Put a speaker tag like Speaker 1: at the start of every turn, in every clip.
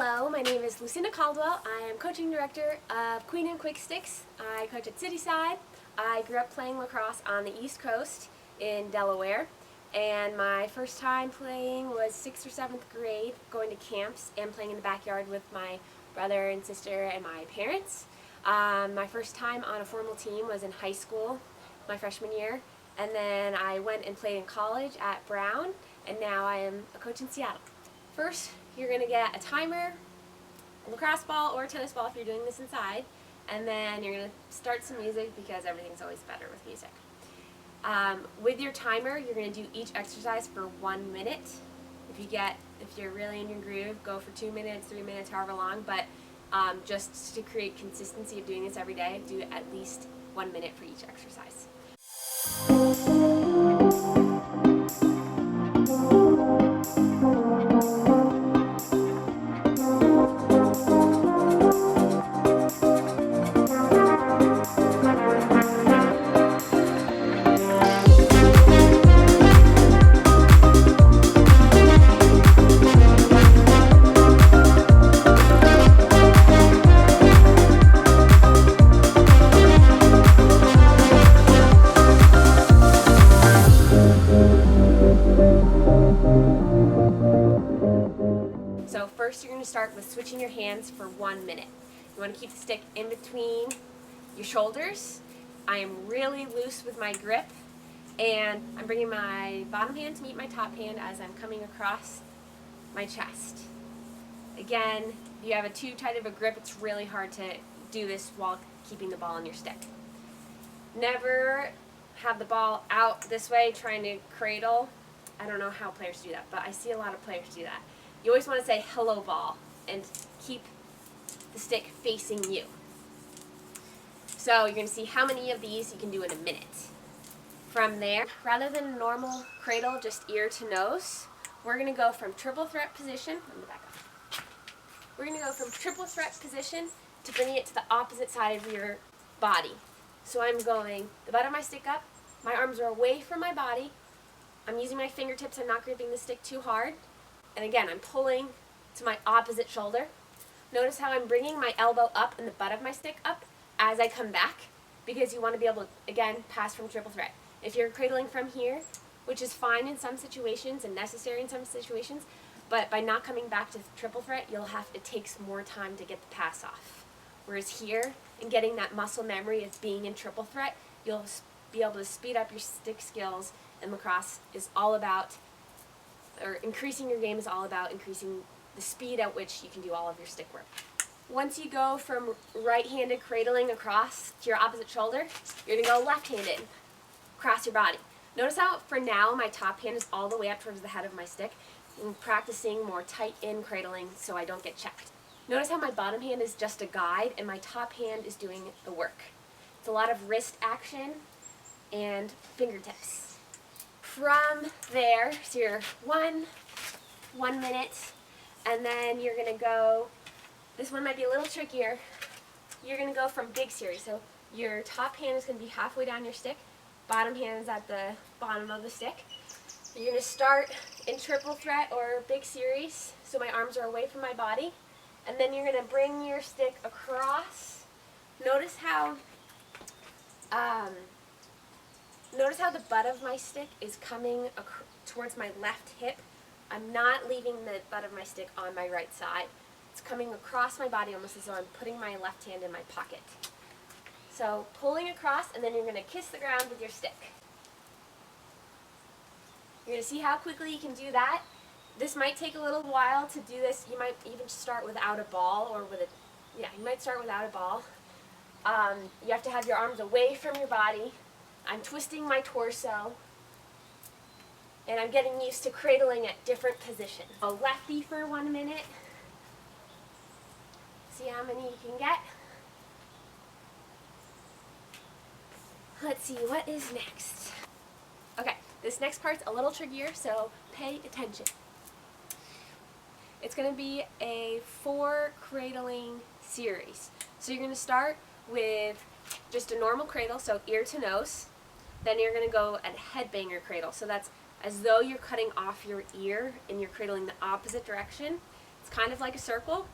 Speaker 1: Hello, my name is Lucinda Caldwell. I am coaching director of Queen and Quick Styx. I coach at Cityside. I grew up playing lacrosse on the East Coast in Delaware, and my first time playing was 6th or 7th grade, going to camps and playing in the backyard with my brother and sister and my parents. My first time on a formal team was in high school, my freshman year, and then I went and played in college at Brown, and now I am a coach in Seattle. First, you're going to get a timer, a lacrosse ball or a tennis ball if you're doing this inside, and then you're going to start some music because everything's always better with music. With your timer, you're going to do each exercise for 1 minute. If you're really in your groove, go for 2 minutes, 3 minutes, however long, but just to create consistency of doing this every day, do at least 1 minute for each exercise. So first you're going to start with switching your hands for 1 minute. You want to keep the stick in between your shoulders. I am really loose with my grip, and I'm bringing my bottom hand to meet my top hand as I'm coming across my chest. Again, if you have a too tight of a grip, it's really hard to do this while keeping the ball on your stick. Never have the ball out this way trying to cradle. I don't know how players do that, but I see a lot of players do that. You always want to say hello ball and keep the stick facing you. So you're going to see how many of these you can do in a minute. From there, rather than a normal cradle, just ear to nose, we're going to go from triple threat position. Let me back up. We're going to go from triple threat position to bringing it to the opposite side of your body. So I'm going the butt of my stick up, my arms are away from my body, I'm using my fingertips, I'm not gripping the stick too hard. And again, I'm pulling to my opposite shoulder. Notice how I'm bringing my elbow up and the butt of my stick up as I come back, because you want to be able to, again, pass from triple threat. If you're cradling from here, which is fine in some situations and necessary in some situations, but by not coming back to triple threat, it takes more time to get the pass off. Whereas here, in getting that muscle memory of being in triple threat, you'll be able to speed up your stick skills, and lacrosse is all about, or increasing your game is all about increasing the speed at which you can do all of your stick work. Once you go from right-handed cradling across to your opposite shoulder, you're going to go left-handed across your body. Notice how for now my top hand is all the way up towards the head of my stick. I'm practicing more tight-in cradling so I don't get checked. Notice how my bottom hand is just a guide and my top hand is doing the work. It's a lot of wrist action and fingertips. From there, so you're 1 minute, and then you're going to go, this one might be a little trickier, you're going to go from big series. So your top hand is going to be halfway down your stick, bottom hand is at the bottom of the stick. You're going to start in triple threat or big series, so my arms are away from my body, and then you're going to bring your stick across. Notice how the butt of my stick is coming towards my left hip. I'm not leaving the butt of my stick on my right side. It's coming across my body almost as though I'm putting my left hand in my pocket. So pulling across, and then you're going to kiss the ground with your stick. You're going to see how quickly you can do that. This might take a little while to do this. You might even start without a ball, or you might start without a ball. You have to have your arms away from your body. I'm twisting my torso, and I'm getting used to cradling at different positions. A lefty for 1 minute. See how many you can get. Let's see, what is next? Okay, this next part's a little trickier, so pay attention. It's going to be a 4 cradling series. So you're going to start with just a normal cradle, so ear to nose. Then you're going to go at headbanger cradle. So that's as though you're cutting off your ear and you're cradling the opposite direction. It's It's kind of like a circle.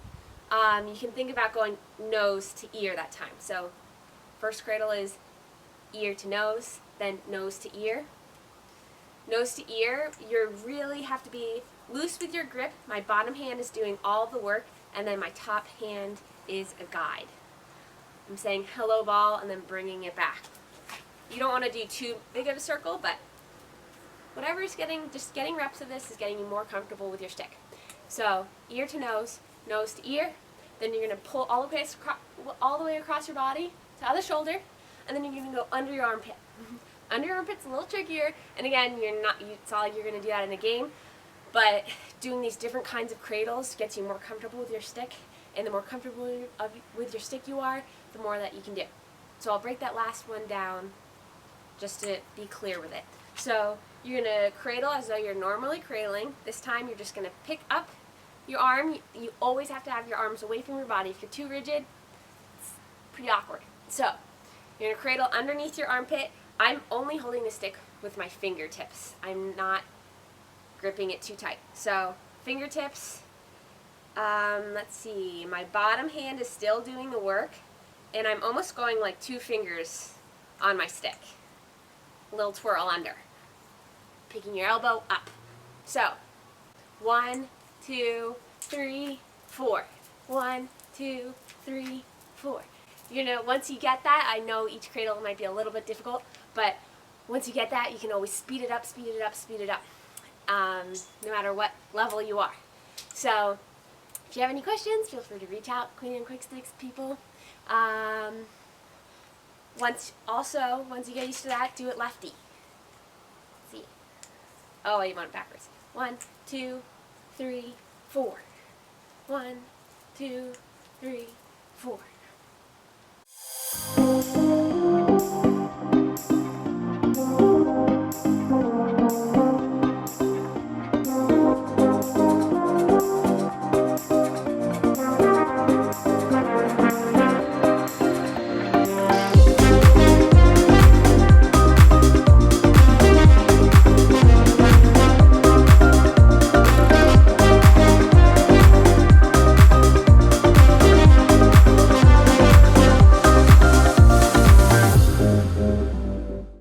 Speaker 1: You can think about going nose to ear that time. So first cradle is ear to nose, then nose to ear. Nose to ear, you really have to be loose with your grip. My bottom hand is doing all the work, and then my top hand is a guide. I'm saying hello ball and then bringing it back. You don't want to do too big of a circle, but whatever is just getting reps of this is getting you more comfortable with your stick. So ear to nose to ear, then you're going to pull all the way across your body to other shoulder, and then you're going to go under your armpit. Under your armpit's a little trickier, and again, it's not like you're going to do that in a game, but doing these different kinds of cradles gets you more comfortable with your stick, and the more comfortable with your stick you are, the more that you can do. So I'll break that last one down just to be clear with it. So you're going to cradle as though you're normally cradling. This time you're just going to pick up your arm. You always have to have your arms away from your body. If you're too rigid, it's pretty awkward. So you're going to cradle underneath your armpit. I'm only holding the stick with my fingertips. I'm not gripping it too tight. So fingertips, let's see, my bottom hand is still doing the work, and I'm almost going like 2 fingers on my stick. A little twirl under. Picking your elbow up. So 1, 2, 3, 4. 1, 2, 3, 4. Once you get that, I know each cradle might be a little bit difficult, but once you get that, you can always speed it up, speed it up, speed it up, no matter what level you are. So if you have any questions, feel free to reach out, Queen and Quick Sticks people. Once you get used to that, do it lefty. Let's see. Oh, you want it backwards. 1, 2, 3, 4. 1, 2, 3, 4.